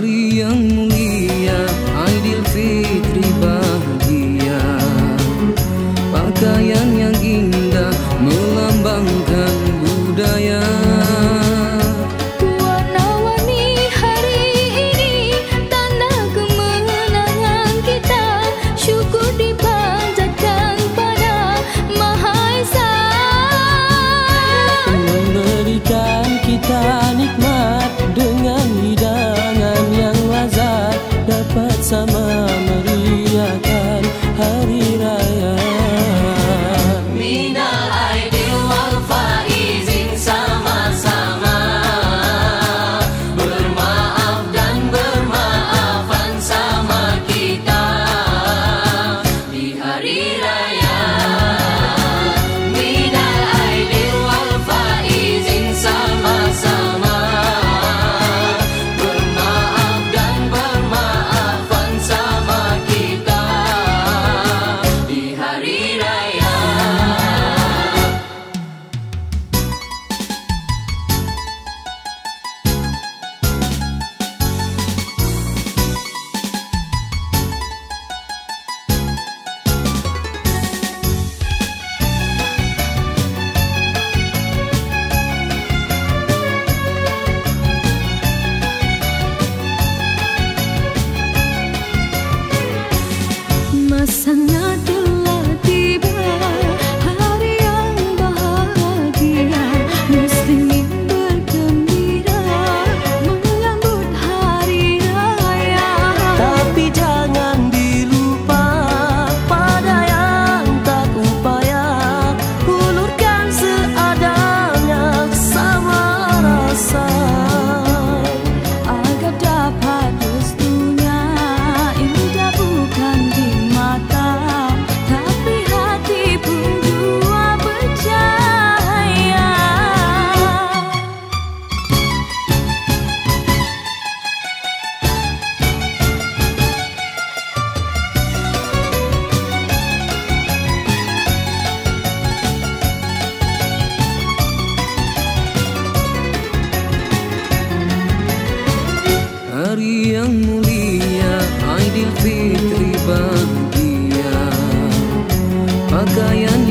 Hari yang mulia, Aidilfitri bahagia. Pakaian yang indah melambangkan budaya. Warna-warni hari ini tanda kemenangan kita. Syukur dipanjatkan pada Maha Esa, memberikan kita nikmat dengan hidangan yang lazat, dapat sama meriahkan hari raya. Minal aidin wal faizin, sama-sama bermaaf dan bermaafan sama kita di hari raya. Minal aidin wal faizin, sama-sama bermaaf dan bermaafan sama kita di hari raya. masanya telah tiba, hari yang bahagia. Muslimin bergembira menyambut hari raya. Tapi jangan dilupa pada yang tak upaya, hulurkan seadanya sama rasa, Agar dapat restunya, indah bukan di mata, tapi hati pun jua percaya. Hari yang mulia, Aidilfitri bahagia. Pakaian